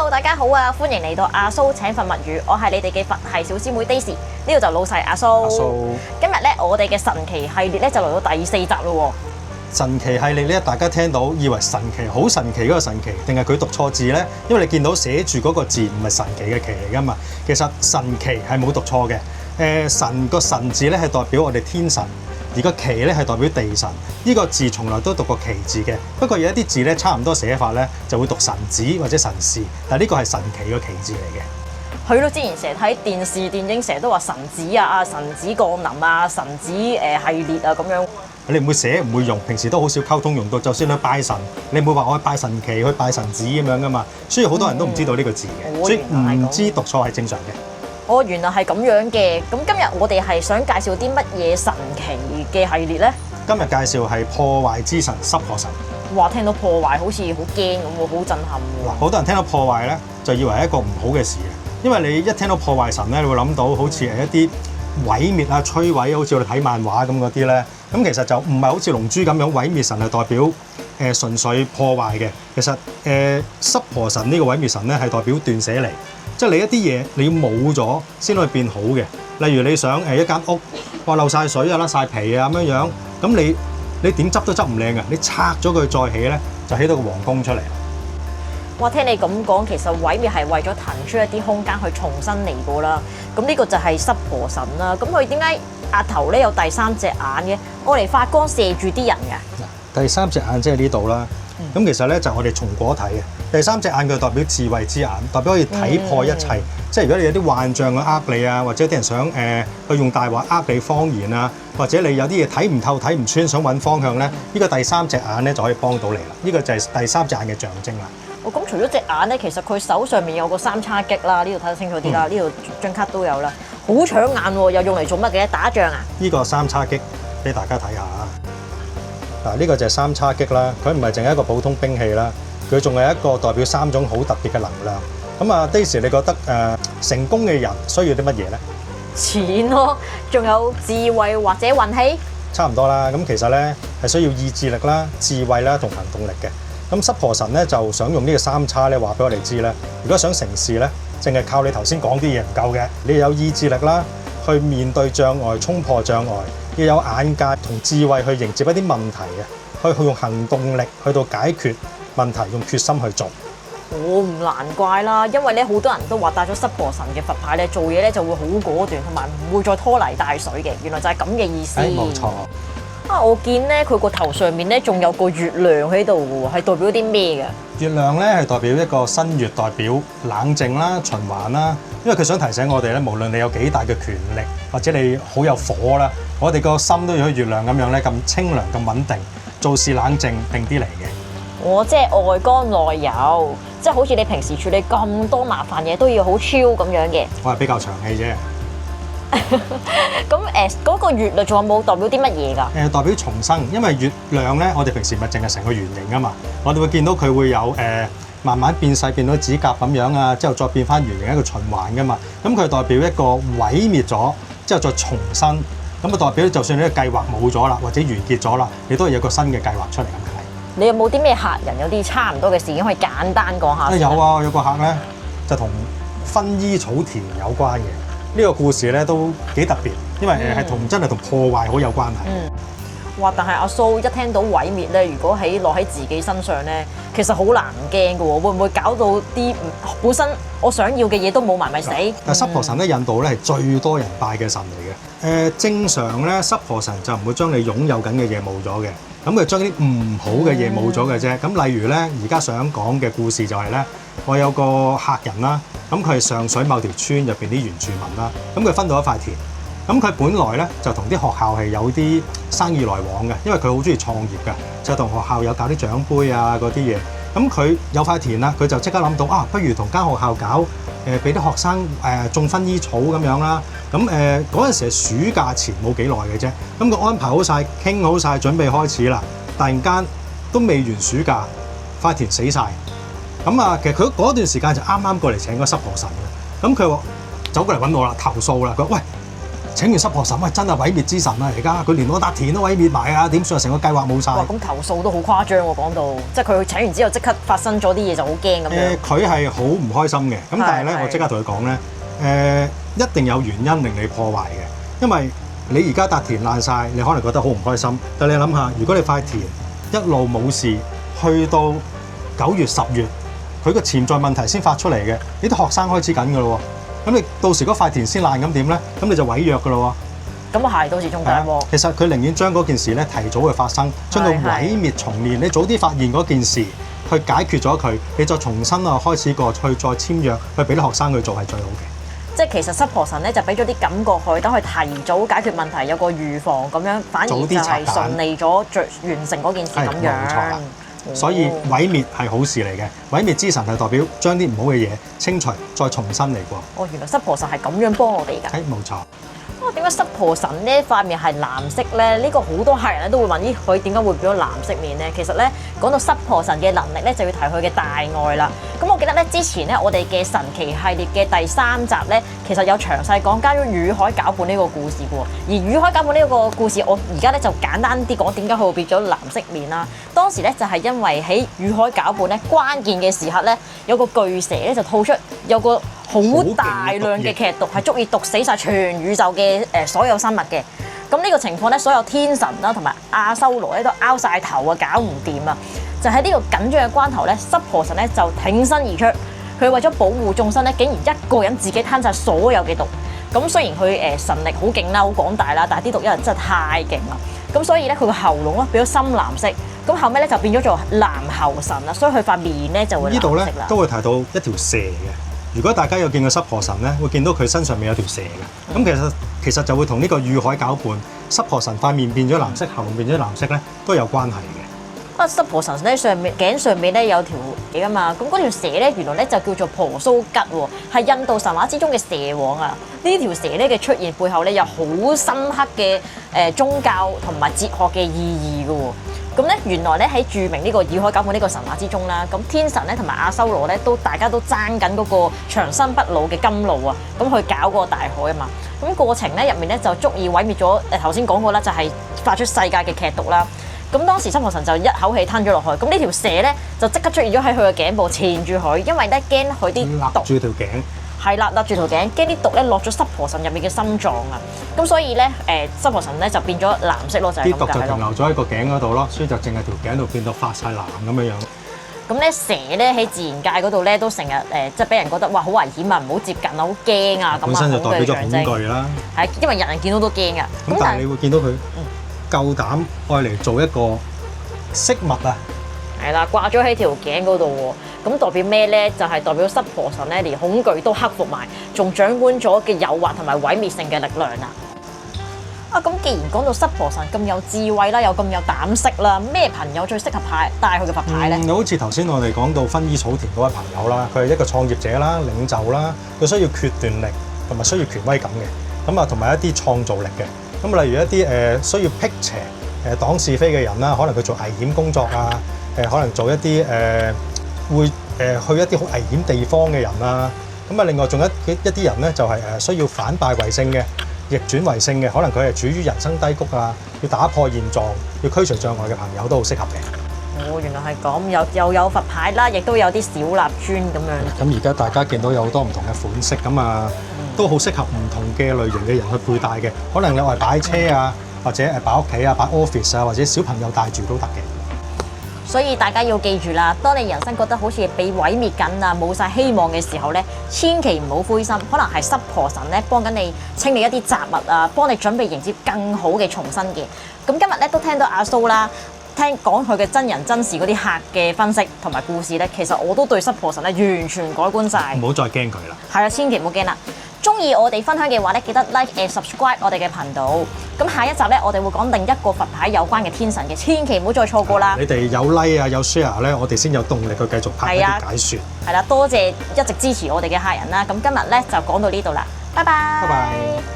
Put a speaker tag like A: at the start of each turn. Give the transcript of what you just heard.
A: Hello， 大家好啊！歡迎嚟到阿蘇請份物語，我係你哋嘅佛系小師妹 Daisy，呢度就老細阿蘇。今日咧，我哋嘅神奇系列咧就嚟到第4集咯。
B: 神奇系列咧，大家聽到以為神奇好神奇嗰個神奇，定係佢讀錯字呢？因為你見到寫住嗰個字唔係神奇嘅奇嚟噶嘛。其實神奇係冇讀錯嘅。神個神字咧係代表我哋天神，而個奇咧係代表地神。呢個字從來都讀過奇字嘅，不過有一啲字咧差唔多寫法咧就會讀神子或者神士，但係呢個係神奇個奇字嚟嘅。
A: 係咯，之前成日睇電視電影，成日都話神子啊、神子降臨啊、神子系列啊咁樣。
B: 你唔會寫唔會用，平時都好少溝通用到，就算去拜神，你唔會話我去拜神奇、去拜神子咁樣噶嘛。所以好多人都唔知道呢個字嘅，所以唔知讀錯係正常嘅。
A: 哦，原來係咁樣嘅。咁今日我哋係想介紹啲乜嘢神奇嘅系列呢？
B: 今日介紹係破壞之神濕婆神。
A: 話聽到破壞好似好驚咁喎，好震撼喎。
B: 嗱，好多人聽到破壞咧，就以為係一個唔好嘅事嘅，因為你一聽到破壞神咧，你會諗到好似係一啲毀滅啊、摧毀，好似我哋睇漫畫咁嗰啲咧。咁其實就唔係好似龍珠咁樣毀滅神係代表純粹破壞嘅。其實濕婆神呢個毀滅神咧係代表斷捨離，即係你一啲嘢你要冇咗先可以變好嘅。例如你想一間屋，哇漏晒水啊、甩晒皮啊咁樣，咁你點執都執唔靚嘅，你拆咗佢再起咧，就起到個皇宮出嚟。
A: 哇！聽你咁講，其實毀滅係為咗騰出一啲空間去重新嚟過啦。咁呢個就係濕婆神啦。咁佢點解額頭咧有第3隻眼嘅？我嚟發光射住啲人嘅。
B: 第3隻眼即係呢度啦。咁其實咧就我哋松果體嘅。第3隻眼佢代表智慧之眼，代表可以睇破一切。即係如果你有啲幻象去呃你啊，或者啲人想去用大話呃你謊言啊，或者你有啲嘢睇唔透、睇唔穿，想揾方向咧，呢個第3隻眼咧就可以幫到你啦。呢個就係第3隻眼嘅象徵啦。
A: 咁除咗隻眼咧，其實佢手上面有個3叉戟啦，呢度睇得清楚啲啦，呢度張卡都有啦，好搶眼喎！又用嚟做乜嘅？打仗啊？
B: 呢個3叉戟俾大家睇下啊！嗱，呢個就係3叉戟啦，佢唔係淨係一個普通兵器啦，佢仲係一個代表3種好特別嘅能量。咁啊 ，Daisy，你覺得成功嘅人需要啲乜嘢咧？
A: 錢咯，仲有智慧或者運氣？
B: 差唔多啦。咁其實咧係需要意志力啦、智慧啦同行動力嘅。咁濕婆神咧就想用呢個3叉咧話俾我哋知咧，如果想成事咧，淨係靠你頭先講啲嘢唔夠嘅，你有意志力啦，去面對障礙、衝破障礙，要有眼界同智慧去迎接一啲問題嘅，去用行動力去到解決問題，用決心去做。
A: 唔難怪啦，因為咧好多人都話帶咗濕婆神嘅佛牌咧，做嘢咧就會好果斷，同埋唔會再拖泥帶水嘅。原來就係咁嘅意思。
B: 冇錯。
A: 我見咧佢個頭上面咧仲有個月亮喺度嘅喎，係代表啲咩嘅？
B: 月亮咧係代表一個新月，代表冷靜啦、循環啦。因為佢想提醒我哋咧，無論你有幾大嘅權力，或者你好有火啦，我哋個心都要好似月亮咁樣咧，咁清涼、咁穩定，做事冷靜定啲嚟嘅。
A: 我即係外乾內柔，即係好似你平時處理咁多麻煩嘢都要好超咁樣嘅。
B: 我係比較長氣啫。
A: 咁嗰個月亮仲有冇代表啲乜嘢㗎？
B: 代表重生，因為月亮咧，我哋平時咪淨係成個圓形啊嘛，我哋會見到佢會有慢慢變細，變到指甲咁樣啊，之後再變翻圓形一個循環噶嘛。咁佢代表一個毀滅咗之後再重生，咁啊代表就算你個計劃冇咗啦，或者完結咗啦，你都係有個新嘅計劃出嚟咁解。
A: 你有冇啲咩客人有啲差唔多嘅事件可以簡單講下？
B: 有啊，有個客咧就同薰衣草田有關嘅。呢個故事咧都幾特別，因為係真係同破壞好有關係。
A: 哇！但係阿蘇一聽到毀滅咧，如果落喺自己身上咧，其實好難驚嘅喎，會唔會搞到啲本身我想要嘅嘢都冇埋咪死？
B: 但濕婆神咧，印度咧係最多人拜嘅神嚟嘅。正常咧，濕婆神就唔會將你擁有緊嘅嘢冇咗嘅，咁佢將啲唔好嘅嘢冇咗嘅啫。咁例如咧，而家想講嘅故事就係咧，我有個客人啦。咁佢係上水某條村入邊啲原住民啦，咁佢分到一塊田，咁佢本來咧就同啲學校係有啲生意來往嘅，因為佢好中意創業嘅，就同學校有搞啲獎杯啊嗰啲嘢。咁佢有塊田啦，佢就即刻諗到不如同間學校搞俾啲學生種薰衣草咁樣啦。咁嗰陣時係暑假前冇幾耐嘅啫，咁佢安排好晒，傾好晒，準備開始啦。突然間都未完暑假，塊田死晒。咁其實佢嗰段時間就啱啱過嚟請個濕婆神嘅，咁佢話走過嚟揾我啦，投訴啦，佢話喂，請完濕婆神，喂真係毀滅之神啊！而家佢連我笪田都毀滅埋啊！點算啊？成個計劃冇晒。
A: 哇！咁投訴都好誇張喎，講到即係佢請完之後即刻發生咗啲嘢就好驚咁樣。
B: 佢係好唔開心嘅，咁但係咧，我即刻同佢講咧，一定有原因令你破壞嘅，因為你而家笪田爛晒，你可能覺得好唔開心，但你諗下，如果你塊田一路冇事，去到9月10月，佢個潛在問題先發出嚟嘅，呢啲學生開始緊㗎咯喎。咁你到時嗰塊田先爛咁點咧？咁你就毀約㗎咯喎。
A: 咁啊係，到時仲大鑊。
B: 其實佢寧願將嗰件事咧提早去發生，將佢毀滅重練。你早啲發現嗰件事，去解決咗佢，你再重新啊開始過去再簽約，去俾啲學生去做係最好嘅。
A: 即係其實濕婆神咧就俾咗啲感覺佢，等佢提早解決問題，有個預防咁樣，反而就係順利咗完成嗰件事咁樣。
B: 冇錯啦。所以毀滅係好事嚟嘅，毀滅之神係代表將啲唔好嘅嘢清除，再重新嚟過。
A: 哦，原來濕婆神係咁樣幫我哋㗎。
B: 係冇錯。
A: 點解濕婆神呢塊面係藍色咧？呢個好多客人咧都會問：咦，佢點解會變咗藍色面咧？其實咧講到濕婆神嘅能力咧，就要提佢嘅大愛啦。咁我記得咧之前咧我哋嘅神奇系列嘅第3集咧，其實有詳細講關於乳海攪拌呢個故事嘅喎。而乳海攪拌呢個故事，我而家咧就簡單啲講點解佢會變咗藍色面啦。當時咧就係因為喺乳海攪拌咧關鍵嘅時刻咧，有個巨蛇咧就吐出有個好大量嘅劇毒，係足以毒死晒全宇宙嘅所有生物嘅。咁呢個情況咧，所有天神啦同埋阿修羅咧都拗晒頭啊，搞唔掂啊！就喺呢個緊張嘅關頭咧，濕婆神咧就挺身而出，佢為咗保護眾生咧，竟然一個人自己攤晒所有嘅毒。咁雖然佢神力好勁啦，好廣大啦，但係啲毒因為真係太勁啦。咁所以咧，佢個喉嚨咧變咗深藍色。咁後尾咧就變咗做藍喉神啦，所以佢塊面咧就會藍色啦。呢度咧
B: 都會提到一條蛇嘅。如果大家有見過濕婆神咧，會見到佢身上面有條蛇嘅。咁其實就會同呢個乳海攪拌濕婆神塊面變咗藍色，喉變咗藍色咧，都有關係嘅。
A: 濕婆神咧頸上面咧有條嘢㗎嘛，咁嗰條蛇咧原來咧就叫做婆蘇吉喎，係印度神話之中嘅蛇王啊！呢條蛇咧嘅出現背後咧有好深刻嘅宗教同埋哲學嘅意義㗎喎。咁咧原來咧喺著名呢個乳海攪拌呢個神話之中啦，咁天神咧同埋阿修羅咧大家都爭緊嗰個長生不老嘅甘露啊，咁去搞嗰個大海啊嘛。咁過程咧入面咧就足以毀滅咗頭先講過啦，就係發出世界嘅劇毒啦。咁當時濕婆神就一口氣吞咗落去，咁呢條蛇咧就即刻出現咗喺佢嘅頸部纏住佢，因為咧驚佢啲毒
B: 勒住條頸。
A: 係啦，勒住條頸，驚啲毒咧落咗濕婆神入面嘅心臟啊！咁所以咧濕婆神咧就變咗藍色咯，就係咁解咯。啲毒就停留咗喺個頸嗰度咯，所以就淨係條頸度變到發晒藍咁樣樣。咁咧蛇咧喺自然界嗰度咧都成日即係俾人覺得哇好危險啊，唔好接近啊，好驚啊咁啊！本身就代表咗恐懼啦。係，因為人人見到都驚㗎。咁但係你會見到佢夠膽愛嚟做一個飾物啊！係啦，掛咗喺條頸嗰度喎，咁代表咩咧？就係代表濕婆神咧，連恐懼都克服埋，仲掌管咗嘅誘惑同埋毀滅性嘅力量啦。咁既然講到濕婆神咁有智慧啦，又咁有膽識啦，咩朋友最適合帶佢嘅佛牌咧？好似頭先我哋講到薰衣草田嗰位朋友啦，佢係一個創業者啦、領袖啦，佢需要決斷力同埋需要權威感嘅，咁啊同埋一啲創造力嘅。咁例如一啲需要辟邪擋是非嘅人啦，可能佢做危險工作啊。可能做一啲會去一啲好危險地方嘅人啦，咁啊另外仲有一啲人咧就係需要反敗為勝嘅、逆轉為勝嘅，可能佢係處於人生低谷啊，要打破現狀、要驅除障礙嘅朋友都好適合嘅。哦，原來係咁，又有佛牌啦，亦都有啲小蠟磚咁樣。咁而家大家見到有好多唔同嘅款式，咁啊都好適合唔同嘅類型嘅人去佩戴嘅，可能你話擺車啊，或者擺屋企啊、擺 office 啊，或者小朋友帶住都得嘅。所以大家要記住啦，當你人生覺得好似被毀滅緊啊，冇晒希望嘅時候咧，千祈唔好灰心，可能係濕婆神咧幫緊你清理一啲雜物啊，幫你準備迎接更好嘅重生嘅。咁今日咧都聽到阿蘇啦，聽講佢嘅真人真事嗰啲客嘅分析同埋故事咧，其實我都對濕婆神咧完全改觀晒。唔好再驚佢啦。係啊，千祈唔好驚啦。中意我哋分享嘅話咧，記得 like and subscribe 我哋嘅頻道。咁下一集咧，我哋會講另一個佛牌有關嘅天神嘅，千祈唔好再錯過啦。你哋有 like 啊，有 share 咧，我哋先有動力去繼續拍一啲解說。係啦，多謝一直支持我哋嘅客人啦。咁今日咧就講到呢度啦，拜拜。拜拜。